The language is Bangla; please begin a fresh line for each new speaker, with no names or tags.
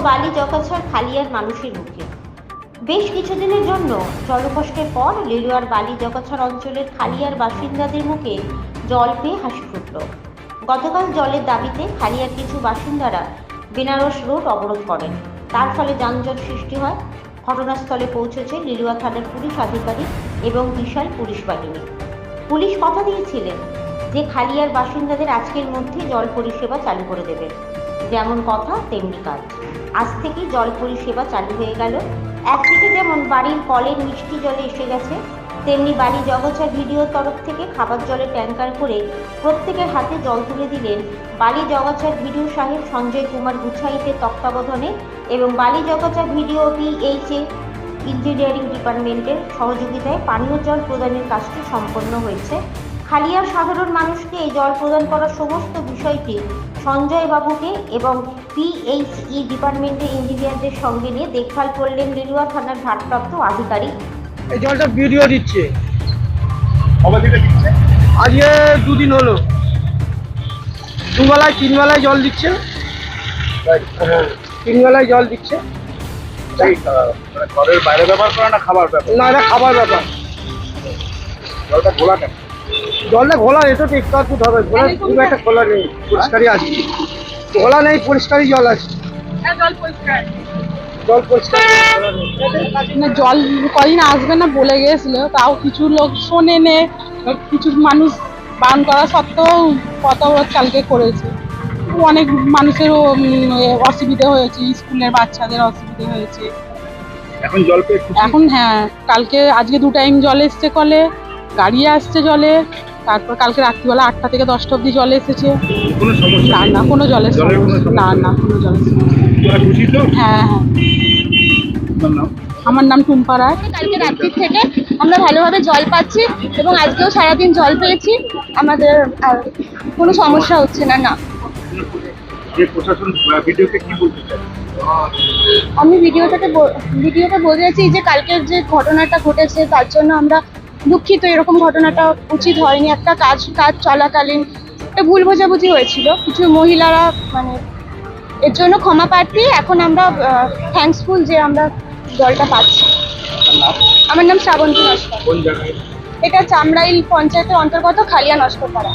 বালি জগাছাড় খালিয়ার মানুষের মুখে। বেশ কিছুদিনের জন্য জলকষ্টের পর লিলুয়ার বালি জগাছাড় অঞ্চলের খালিয়ার বাসিন্দাদের মুখে জল পেয়ে হাসি ফুটল। গতকাল জলের দাবিতে খালিয়ার কিছু বাসিন্দারা বেনারস রোড অবরোধ করেন। তার ফলে যানজট সৃষ্টি হয়। ঘটনাস্থলে পৌঁছেছে লিলুয়া থানার পুলিশ আধিকারিক এবং বিশাল পুলিশ বাহিনী। পুলিশ কথা দিয়েছিলেন যে খালিয়ার বাসিন্দাদের আজকের মধ্যে জল পরিষেবা চালু করে দেবেন। যেমন কথা তেমনি কাজ। আজ থেকেই জল পরিষেবা চালু হয়ে গেল। একদিকে যেমন বাড়ির কলের মিষ্টি জলে এসে গেছে, তেমনি বালি জগাছাড় ভিডিওর তরফ থেকে খাবার জলের ট্যাঙ্কার করে প্রত্যেকের হাতে জল তুলে দিলেন বালি জগাছাড় ভিডিও সাহেব সঞ্জয় কুমার গুছাইতের তত্ত্বাবধানে এবং বালি জগাছাড় ভিডিও পিএইচএ ইঞ্জিনিয়ারিং ডিপার্টমেন্টের সহযোগিতায় পানীয় জল প্রদানের কাজটি সম্পন্ন হয়েছে। খালিয়ার সাধারণ মানুষকে এই জল প্রদান করার সমস্ত বিষয়টি সঞ্জয় বাবুকে এবং পিএইচই ডিপার্টমেন্টের ইঞ্জিনিয়ারদের সঙ্গে নিয়ে দেখভাল করলেন লিলুয়া থানার ভারপ্রাপ্ত আধিকারিক।
এই জলটা ভিডিও দিচ্ছে,
দিচ্ছে
আজকে 2 দিন হলো, দুবেলায় 3 বেলায় জল দিচ্ছে। 3 বেলায় জল দিচ্ছে।
ঘরের বাইরে ব্যবহার করে না খাবার ব্যাপার?
না, এটা খাবার ব্যাপার।
জলটা ঘোলা কেন?
জলটা ঘোলা, এটা তো একটু আধটু হবে, ঘোলা খুব একটা খোলা নেই, পরিষ্কারই আছে। ঘোলা নেই, পরিষ্কারই জল আছে। জল পরিষ্কার
না, জল কদিন আসবে না বলে গিয়েছিল, তাও কিছু লোক শোনে নে, কিছু মানুষ বারণ করা সত্ত্বেও পথ অবরোধ কালকে করেছে। অনেক মানুষেরও অসুবিধা হয়েছে, স্কুলের বাচ্চাদের অসুবিধা হয়েছে।
এখন জল পেয়ে
এখন হ্যাঁ, আজকে 2 টাইম জল এসছে কলে, গাড়ি আসছে জলে। তারপর কালকে রাত্রিবেলা 8টা থেকে 10টা অবধি জল এসেছে।
কোনো সমস্যা
না, কোনো জলের সমস্যা না, কোনো জলের সমস্যা।
খুশি তো?
হ্যাঁ। আমার নাম টুম্পা রায়।
কালকে রাত্রি থেকে আমরা ভালোভাবে জল পাচ্ছি এবং আজকেও সারাদিন জল পেয়েছি। আমাদের আর কোনো সমস্যা হচ্ছে না।
যে প্রশাসন ভিডিওতে কি বলতে চায়?
আমি ভিডিওতে বলেছি যে কালকের যে ঘটনাটা ঘটেছে তার জন্য আমরা দুঃখিত। এরকম ঘটনাটা উচিত হয়নি। একটা কাজ চলাকালীন একটা ভুল বোঝাবুঝি হয়েছিল, কিছু মহিলারা মানে এর জন্য ক্ষমা প্রার্থী। এখন আমরা থ্যাঙ্কসফুল যে আমরা জলটা পাচ্ছি। আমার নাম শ্রাবন্তী নস্কর।
কোন জায়গায়?
এটা চামড়াইল পঞ্চায়েতের অন্তর্গত খালিয়া নস্করপাড়া।